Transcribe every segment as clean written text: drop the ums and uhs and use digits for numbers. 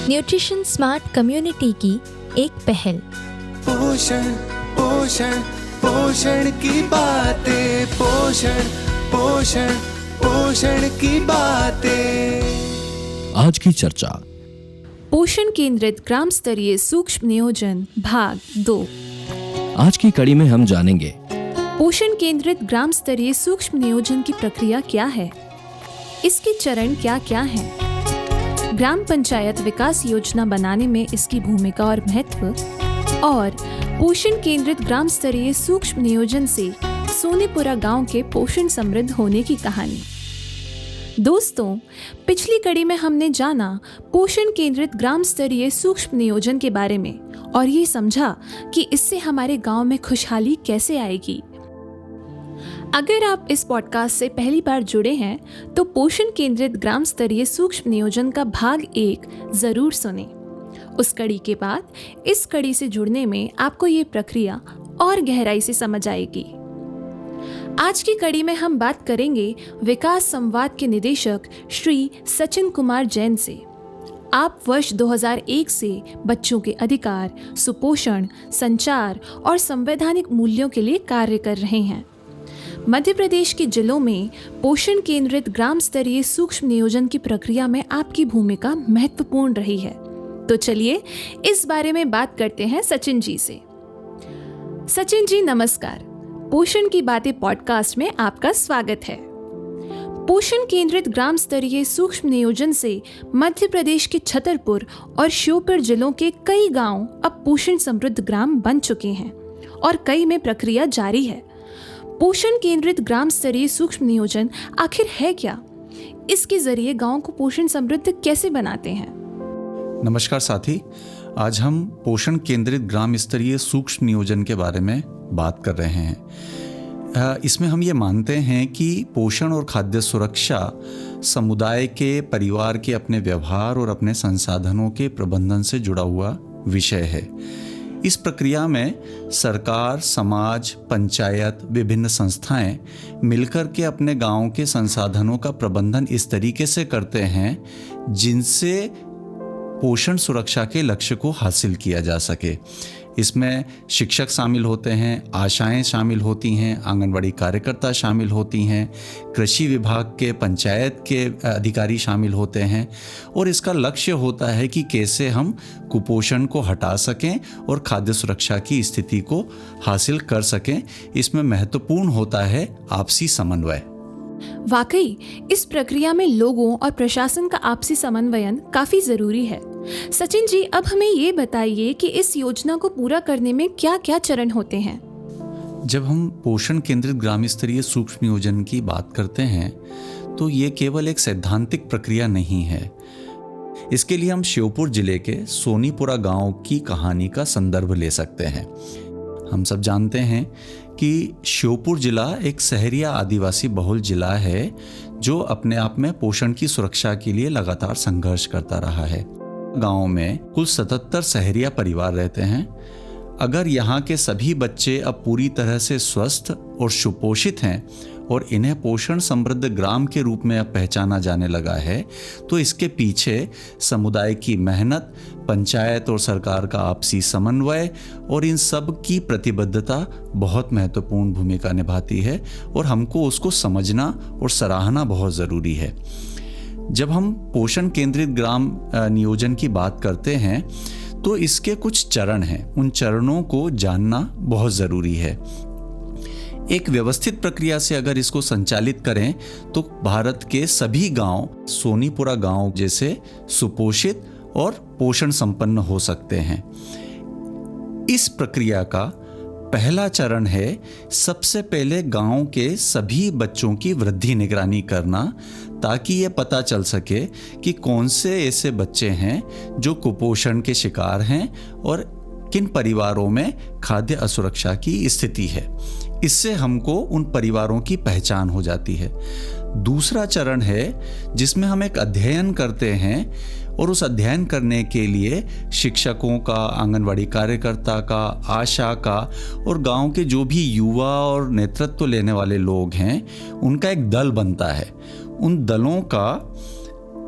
Nutrition smart community की एक पहल। पोषण पोषण पोषण की बातें, पोषण पोषण पोषण की बातें। आज की चर्चा पोषण केंद्रित ग्राम स्तरीय सूक्ष्म नियोजन भाग 2। आज की कड़ी में हम जानेंगे पोषण केंद्रित ग्राम स्तरीय सूक्ष्म नियोजन की प्रक्रिया क्या है, इसके चरण क्या क्या हैं, ग्राम पंचायत विकास योजना बनाने में इसकी भूमिका और महत्व, और पोषण केंद्रित ग्राम स्तरीय सूक्ष्म नियोजन से सोनीपुरा गांव के पोषण समृद्ध होने की कहानी। दोस्तों, पिछली कड़ी में हमने जाना पोषण केंद्रित ग्राम स्तरीय सूक्ष्म नियोजन के बारे में और ये समझा कि इससे हमारे गांव में खुशहाली कैसे आएगी। अगर आप इस पॉडकास्ट से पहली बार जुड़े हैं तो पोषण केंद्रित ग्राम स्तरीय सूक्ष्म नियोजन का भाग 1 जरूर सुनें। उस कड़ी के बाद इस कड़ी से जुड़ने में आपको ये प्रक्रिया और गहराई से समझ आएगी। आज की कड़ी में हम बात करेंगे विकास संवाद के निदेशक श्री सचिन कुमार जैन से। आप वर्ष 2001 से बच्चों के अधिकार, सुपोषण, संचार और संवैधानिक मूल्यों के लिए कार्य कर रहे हैं। मध्य प्रदेश के जिलों में पोषण केंद्रित ग्राम स्तरीय सूक्ष्म नियोजन की प्रक्रिया में आपकी भूमिका महत्वपूर्ण रही है। तो चलिए इस बारे में बात करते हैं सचिन जी से। सचिन जी नमस्कार। पोषण की बातें पॉडकास्ट में आपका स्वागत है। पोषण केंद्रित ग्राम स्तरीय सूक्ष्म नियोजन से मध्य प्रदेश के छतरपुर और श्योपुर जिलों के कई गांव अब पोषण समृद्ध ग्राम बन चुके हैं और कई में प्रक्रिया जारी है। पोषण केंद्रित ग्राम स्तरीय सूक्ष्म नियोजन आखिर है क्या? इसके जरिए गांव को पोषण समृद्ध कैसे बनाते हैं? नमस्कार साथी, आज हम पोषण केंद्रित ग्राम स्तरीय सूक्ष्म नियोजन के बारे में बात कर रहे हैं। इसमें हम ये मानते हैं कि पोषण और खाद्य सुरक्षा समुदाय के, परिवार के अपने व्यवहार और अपने संसाधनों के प्रबंधन से जुड़ा हुआ विषय है। इस प्रक्रिया में सरकार, समाज, पंचायत, विभिन्न संस्थाएं मिलकर के अपने गांव के संसाधनों का प्रबंधन इस तरीके से करते हैं जिनसे पोषण सुरक्षा के लक्ष्य को हासिल किया जा सके। इसमें शिक्षक शामिल होते हैं, आशाएं शामिल होती हैं, आंगनवाड़ी कार्यकर्ता शामिल होती हैं, कृषि विभाग के, पंचायत के अधिकारी शामिल होते हैं और इसका लक्ष्य होता है कि कैसे हम कुपोषण को हटा सकें और खाद्य सुरक्षा की स्थिति को हासिल कर सकें। इसमें महत्वपूर्ण होता है आपसी समन्वय। वाकई इस प्रक्रिया में लोगों और प्रशासन का आपसी समन्वयन काफी जरूरी है। सचिन जी, अब हमें ये बताइए कि इस योजना को पूरा करने में क्या क्या चरण होते हैं? जब हम पोषण केंद्रित ग्राम स्तरीय सूक्ष्म नियोजन की बात करते हैं तो ये केवल एक सैद्धांतिक प्रक्रिया नहीं है। इसके लिए हम श्योपुर जिले के सोनीपुरा गांव की कहानी का संदर्भ ले सकते हैं। हम सब जानते हैं कि श्योपुर जिला एक शहरिया आदिवासी बहुल जिला है जो अपने आप में पोषण की सुरक्षा के लिए लगातार संघर्ष करता रहा है। गांव में कुल 77 शहरिया परिवार रहते हैं। अगर यहाँ के सभी बच्चे अब पूरी तरह से स्वस्थ और सुपोषित हैं और इन्हें पोषण समृद्ध ग्राम के रूप में अब पहचाना जाने लगा है तो इसके पीछे समुदाय की मेहनत, पंचायत और सरकार का आपसी समन्वय और इन सब की प्रतिबद्धता बहुत महत्वपूर्ण भूमिका निभाती है और हमको उसको समझना और सराहना बहुत ज़रूरी है। जब हम पोषण केंद्रित ग्राम नियोजन की बात करते हैं तो इसके कुछ चरण हैं। उन चरणों को जानना बहुत ज़रूरी है। एक व्यवस्थित प्रक्रिया से अगर इसको संचालित करें तो भारत के सभी गांव सोनीपुरा गांव जैसे सुपोषित और पोषण संपन्न हो सकते हैं। इस प्रक्रिया का पहला चरण है सबसे पहले गांव के सभी बच्चों की वृद्धि निगरानी करना, ताकि ये पता चल सके कि कौन से ऐसे बच्चे हैं जो कुपोषण के शिकार हैं और किन परिवारों में खाद्य असुरक्षा की स्थिति है। इससे हमको उन परिवारों की पहचान हो जाती है। दूसरा चरण है जिसमें हम एक अध्ययन करते हैं और उस अध्ययन करने के लिए शिक्षकों का, आंगनवाड़ी कार्यकर्ता का, आशा का और गांव के जो भी युवा और नेतृत्व लेने वाले लोग हैं उनका एक दल बनता है। उन दलों का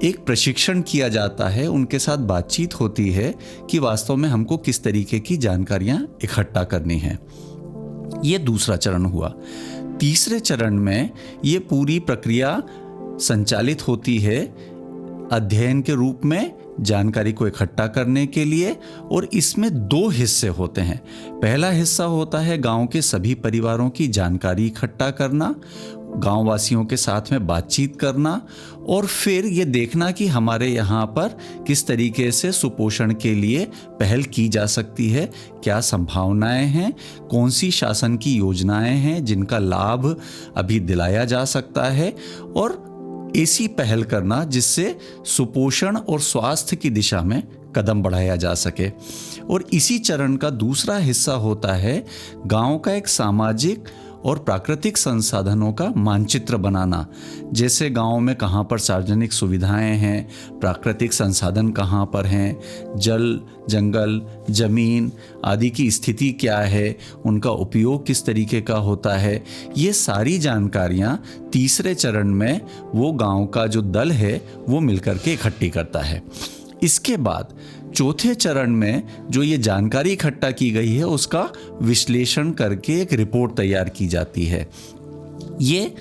एक प्रशिक्षण किया जाता है, उनके साथ बातचीत होती है कि वास्तव में हमको किस तरीके की जानकारियां इकट्ठा करनी है। ये दूसरा चरण हुआ। तीसरे चरण में ये पूरी प्रक्रिया संचालित होती है अध्ययन के रूप में जानकारी को इकट्ठा करने के लिए, और इसमें 2 हिस्से होते हैं। पहला हिस्सा होता है गांव के सभी परिवारों की जानकारी इकट्ठा करना, गांव वासियों के साथ में बातचीत करना, और फिर ये देखना कि हमारे यहाँ पर किस तरीके से सुपोषण के लिए पहल की जा सकती है, क्या संभावनाएं हैं, कौन सी शासन की योजनाएं हैं जिनका लाभ अभी दिलाया जा सकता है, और ऐसी पहल करना जिससे सुपोषण और स्वास्थ्य की दिशा में कदम बढ़ाया जा सके। और इसी चरण का दूसरा हिस्सा होता है गांव का एक सामाजिक और प्राकृतिक संसाधनों का मानचित्र बनाना, जैसे गांव में कहाँ पर सार्वजनिक सुविधाएं हैं, प्राकृतिक संसाधन कहाँ पर हैं, जल, जंगल, जमीन आदि की स्थिति क्या है, उनका उपयोग किस तरीके का होता है। ये सारी जानकारियाँ तीसरे चरण में वो गांव का जो दल है वो मिलकर के इकट्ठी करता है। इसके बाद चौथे चरण में जो ये जानकारी इकट्ठा की गई है उसका विश्लेषण करके एक रिपोर्ट तैयार की जाती है। ये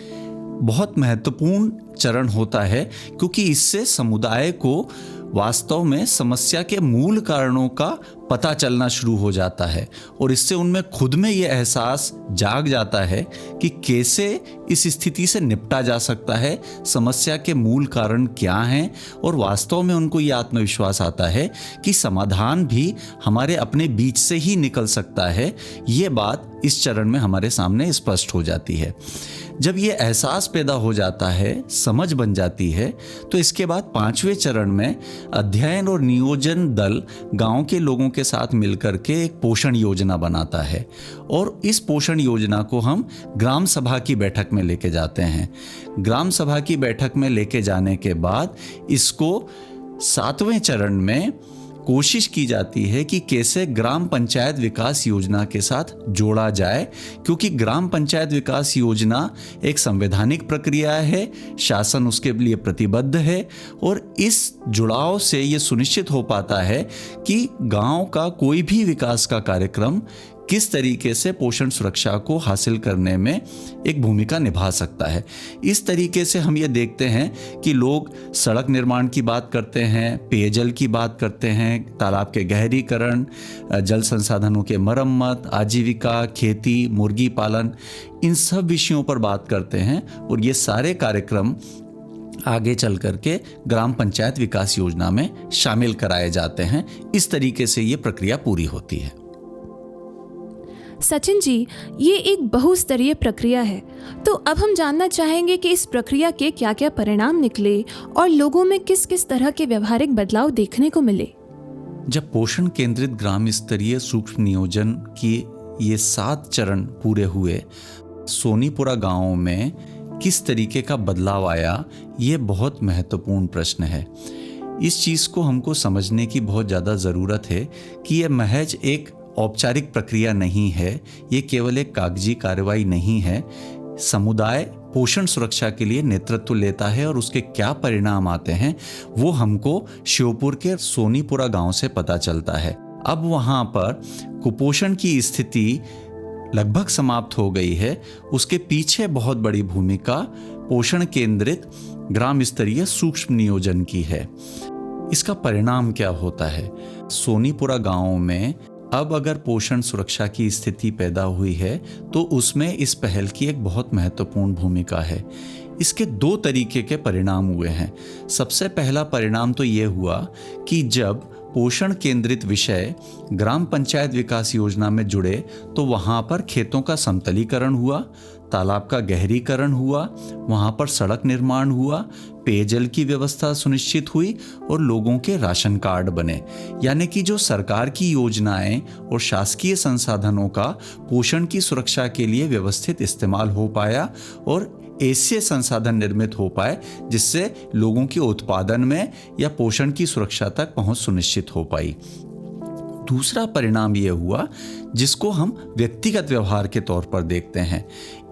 बहुत महत्वपूर्ण चरण होता है क्योंकि इससे समुदाय को वास्तव में समस्या के मूल कारणों का पता चलना शुरू हो जाता है, और इससे उनमें खुद में ये एहसास जाग जाता है कि कैसे इस स्थिति से निपटा जा सकता है, समस्या के मूल कारण क्या हैं, और वास्तव में उनको ये आत्मविश्वास आता है कि समाधान भी हमारे अपने बीच से ही निकल सकता है। ये बात इस चरण में हमारे सामने स्पष्ट हो जाती है। जब ये एहसास पैदा हो जाता है, समझ बन जाती है, तो इसके बाद 5वें चरण में अध्ययन और नियोजन दल गांव के लोगों के साथ मिलकर के एक पोषण योजना बनाता है, और इस पोषण योजना को हम ग्राम सभा की बैठक में लेके जाते हैं। ग्राम सभा की बैठक में लेके जाने के बाद इसको 7वें चरण में कोशिश की जाती है कि कैसे ग्राम पंचायत विकास योजना के साथ जोड़ा जाए, क्योंकि ग्राम पंचायत विकास योजना एक संवैधानिक प्रक्रिया है, शासन उसके लिए प्रतिबद्ध है, और इस जुड़ाव से ये सुनिश्चित हो पाता है कि गांव का कोई भी विकास का कार्यक्रम किस तरीके से पोषण सुरक्षा को हासिल करने में एक भूमिका निभा सकता है। इस तरीके से हम ये देखते हैं कि लोग सड़क निर्माण की बात करते हैं, पेयजल की बात करते हैं, तालाब के गहरीकरण, जल संसाधनों के मरम्मत, आजीविका, खेती, मुर्गी पालन, इन सब विषयों पर बात करते हैं, और ये सारे कार्यक्रम आगे चल करके ग्राम पंचायत विकास योजना में शामिल कराए जाते हैं। इस तरीके से ये प्रक्रिया पूरी होती है। सचिन जी, ये एक बहुस्तरीय प्रक्रिया है, तो अब हम जानना चाहेंगे कि इस प्रक्रिया के क्या क्या परिणाम निकले और लोगों में किस किस तरह के व्यवहारिक बदलाव देखने को मिले। जब पोषण केंद्रित ग्राम स्तरीय सूक्ष्म नियोजन की ये 7 चरण पूरे हुए, सोनीपुरा गांव में किस तरीके का बदलाव आया, ये बहुत महत्वपूर्ण प्रश्न है। इस चीज़ को हमको समझने की बहुत ज़्यादा ज़रूरत है कि ये महज एक औपचारिक प्रक्रिया नहीं है, ये केवल एक कागजी कार्रवाई नहीं है। समुदाय पोषण सुरक्षा के लिए नेतृत्व लेता है, और उसके क्या परिणाम आते हैं वो हमको श्योपुर के सोनीपुरा गांव से पता चलता है। अब वहाँ पर कुपोषण की स्थिति लगभग समाप्त हो गई है, उसके पीछे बहुत बड़ी भूमिका पोषण केंद्रित ग्राम स्तरीय सूक्ष्म नियोजन की है। इसका परिणाम क्या होता है? सोनीपुरा गांव में अब अगर पोषण सुरक्षा की स्थिति पैदा हुई है तो उसमें इस पहल की एक बहुत महत्वपूर्ण भूमिका है। इसके 2 तरीके के परिणाम हुए हैं। सबसे पहला परिणाम तो ये हुआ कि जब पोषण केंद्रित विषय ग्राम पंचायत विकास योजना में जुड़े तो वहाँ पर खेतों का समतलीकरण हुआ, तालाब का गहरीकरण हुआ, वहाँ पर सड़क निर्माण हुआ, पेयजल की व्यवस्था सुनिश्चित हुई, और लोगों के राशन कार्ड बने। यानी कि जो सरकार की योजनाएं और शासकीय संसाधनों का पोषण की सुरक्षा के लिए व्यवस्थित इस्तेमाल हो पाया, और ऐसे संसाधन निर्मित हो पाए जिससे लोगों के उत्पादन में या पोषण की सुरक्षा तक पहुंच सुनिश्चित हो पाई। दूसरा परिणाम ये हुआ जिसको हम व्यक्तिगत व्यवहार के तौर पर देखते हैं।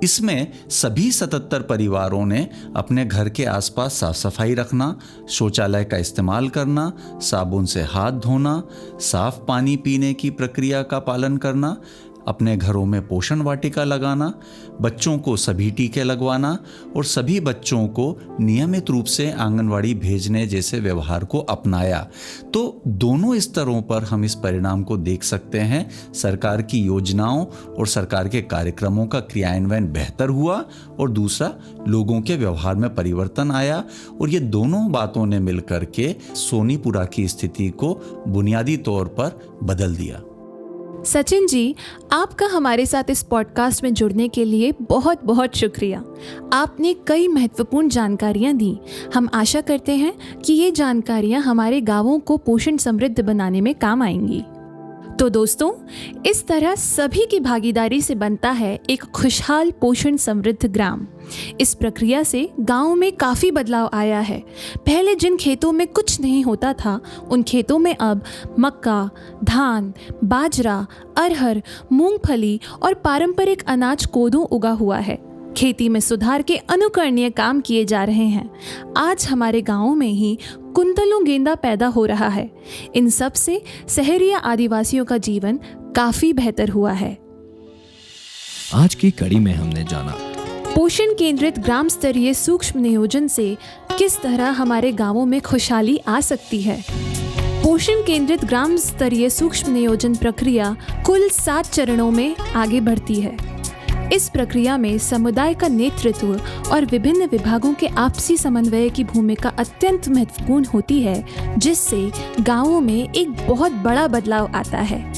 इसमें सभी 77 परिवारों ने अपने घर के आसपास साफ सफाई रखना, शौचालय का इस्तेमाल करना, साबुन से हाथ धोना, साफ पानी पीने की प्रक्रिया का पालन करना, अपने घरों में पोषण वाटिका लगाना, बच्चों को सभी टीके लगवाना और सभी बच्चों को नियमित रूप से आंगनवाड़ी भेजने जैसे व्यवहार को अपनाया। तो दोनों स्तरों पर हम इस परिणाम को देख सकते हैं। सरकार की योजनाओं और सरकार के कार्यक्रमों का क्रियान्वयन बेहतर हुआ और दूसरा लोगों के व्यवहार में परिवर्तन आया और ये दोनों बातों ने मिलकर के सोनीपुरा की स्थिति को बुनियादी तौर पर बदल दिया। सचिन जी, आपका हमारे साथ इस पॉडकास्ट में जुड़ने के लिए बहुत बहुत शुक्रिया। आपने कई महत्वपूर्ण जानकारियां दी। हम आशा करते हैं कि ये जानकारियां हमारे गांवों को पोषण समृद्ध बनाने में काम आएंगी। तो दोस्तों, इस तरह सभी की भागीदारी से बनता है एक खुशहाल पोषण समृद्ध ग्राम। इस प्रक्रिया से गांव में काफ़ी बदलाव आया है। पहले जिन खेतों में कुछ नहीं होता था, उन खेतों में अब मक्का, धान, बाजरा, अरहर, मूंगफली और पारंपरिक अनाज कोदो उगा हुआ है। खेती में सुधार के अनुकरणीय काम किए जा रहे हैं। आज हमारे गांवों में ही कुंतलों गेंदा पैदा हो रहा है। इन सब से शहरिया आदिवासियों का जीवन काफी बेहतर हुआ है। आज की कड़ी में हमने जाना पोषण केंद्रित ग्राम स्तरीय सूक्ष्म नियोजन से किस तरह हमारे गांवों में खुशहाली आ सकती है। पोषण केंद्रित ग्राम स्तरीय सूक्ष्म नियोजन प्रक्रिया कुल 7 चरणों में आगे बढ़ती है। इस प्रक्रिया में समुदाय का नेतृत्व और विभिन्न विभागों के आपसी समन्वय की भूमिका अत्यंत महत्वपूर्ण होती है, जिससे गांवों में एक बहुत बड़ा बदलाव आता है।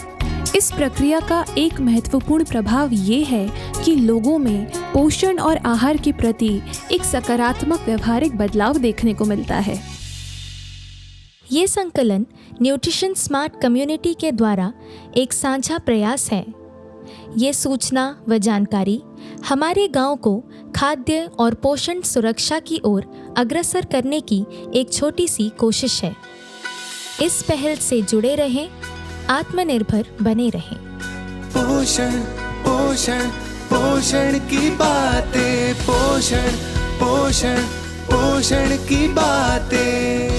इस प्रक्रिया का एक महत्वपूर्ण प्रभाव ये है कि लोगों में पोषण और आहार के प्रति एक सकारात्मक व्यवहारिक बदलाव देखने को मिलता है। ये संकलन न्यूट्रिशन स्मार्ट कम्युनिटी के द्वारा एक साझा प्रयास है। ये सूचना व जानकारी हमारे गांव को खाद्य और पोषण सुरक्षा की ओर अग्रसर करने की एक छोटी सी कोशिश है। इस पहल से जुड़े रहें, आत्मनिर्भर बने रहें। पोषण पोषण पोषण की बातें, पोषण पोषण पोषण की बातें।